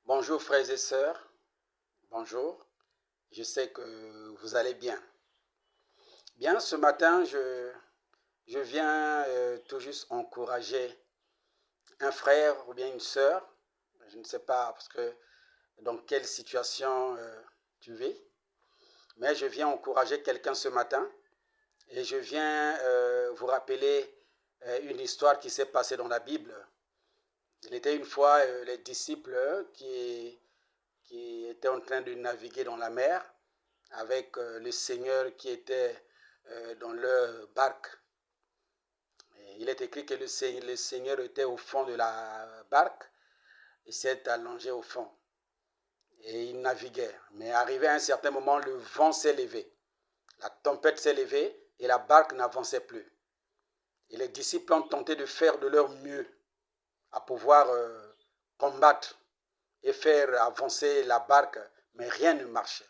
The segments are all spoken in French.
Bonjour frères et sœurs, bonjour, je sais que vous allez bien. Bien, ce matin, je viens tout juste encourager un frère ou bien une sœur, je ne sais pas parce que dans quelle situation tu vis, mais je viens encourager quelqu'un ce matin et je viens vous rappeler une histoire qui s'est passée dans la Bible. Il était une fois les disciples qui étaient en train de naviguer dans la mer avec le Seigneur qui était dans leur barque. Et il est écrit que le Seigneur était au fond de la barque et s'est allongé au fond. Et il naviguait. Mais arrivé à un certain moment, le vent s'est levé. La tempête s'est levée et la barque n'avançait plus. Et les disciples ont tenté de faire de leur mieux à pouvoir combattre et faire avancer la barque, mais rien ne marchait.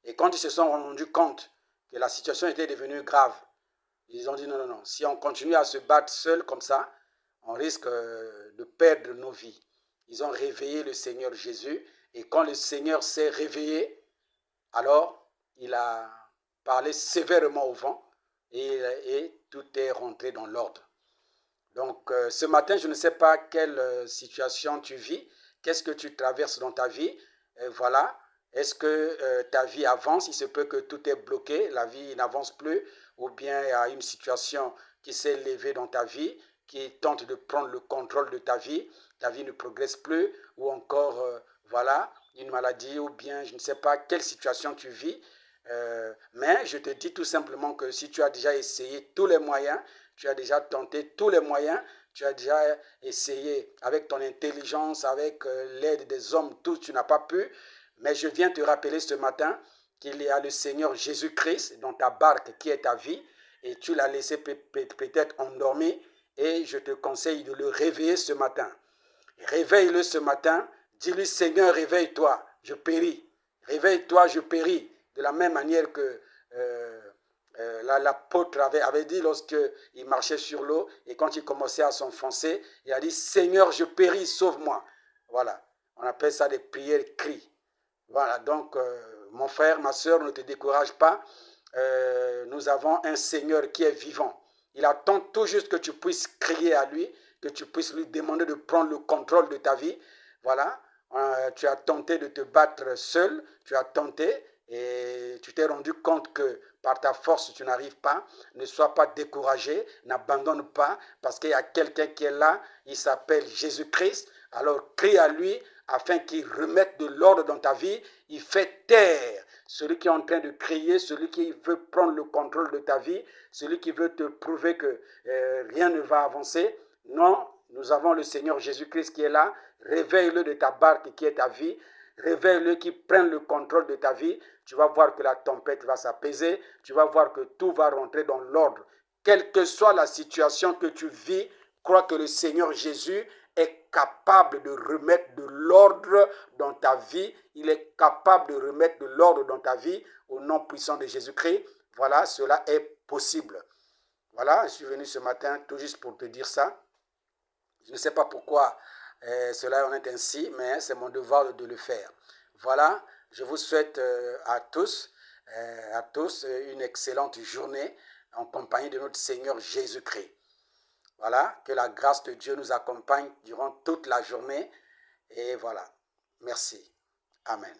Et quand ils se sont rendus compte que la situation était devenue grave, ils ont dit non, non, non, si on continue à se battre seul comme ça, on risque de perdre nos vies. Ils ont réveillé le Seigneur Jésus et quand le Seigneur s'est réveillé, alors il a parlé sévèrement au vent et tout est rentré dans l'ordre. Donc ce matin, je ne sais pas quelle situation tu vis, qu'est-ce que tu traverses dans ta vie, voilà. Est-ce que ta vie avance? Il se peut que tout est bloqué, la vie n'avance plus, ou bien il y a une situation qui s'est levée dans ta vie, qui tente de prendre le contrôle de ta vie ne progresse plus, ou encore, voilà, une maladie, ou bien je ne sais pas quelle situation tu vis. Mais je te dis tout simplement que si tu as déjà essayé tous les moyens, tu as déjà tenté tous les moyens, tu as déjà essayé avec ton intelligence, avec l'aide des hommes, tout, tu n'as pas pu. Mais je viens te rappeler ce matin qu'il y a le Seigneur Jésus-Christ dans ta barque qui est ta vie et tu l'as laissé peut-être endormi et je te conseille de le réveiller ce matin. Réveille-le ce matin, dis-lui Seigneur, réveille-toi, je péris. Réveille-toi, je péris. De la même manière que l'apôtre avait dit lorsqu'il marchait sur l'eau et quand il commençait à s'enfoncer, il a dit Seigneur, je péris, sauve-moi. Voilà, on appelle ça des prières cris. Voilà, donc mon frère, ma soeur, ne te décourage pas. Nous avons un Seigneur qui est vivant. Il attend tout juste que tu puisses crier à lui, que tu puisses lui demander de prendre le contrôle de ta vie. Voilà, tu as tenté de te battre seul, tu as tenté et tu t'es rendu compte que par ta force, tu n'arrives pas. Ne sois pas découragé, n'abandonne pas, parce qu'il y a quelqu'un qui est là, il s'appelle Jésus-Christ. Alors crie à lui afin qu'il remette de l'ordre dans ta vie. Il fait taire celui qui est en train de crier, celui qui veut prendre le contrôle de ta vie, celui qui veut te prouver que rien ne va avancer. Non, nous avons le Seigneur Jésus-Christ qui est là. Réveille-le de ta barque qui est ta vie. Réveille-le qui prenne le contrôle de ta vie. Tu vas voir que la tempête va s'apaiser. Tu vas voir que tout va rentrer dans l'ordre. Quelle que soit la situation que tu vis, crois que le Seigneur Jésus est capable de remettre de l'ordre dans ta vie. Il est capable de remettre de l'ordre dans ta vie au nom puissant de Jésus-Christ. Voilà, cela est possible. Voilà, je suis venu ce matin tout juste pour te dire ça. Je ne sais pas pourquoi cela en est ainsi, mais c'est mon devoir de le faire. Voilà, je vous souhaite à tous une excellente journée en compagnie de notre Seigneur Jésus-Christ. Voilà, que la grâce de Dieu nous accompagne durant toute la journée. Et voilà, merci. Amen.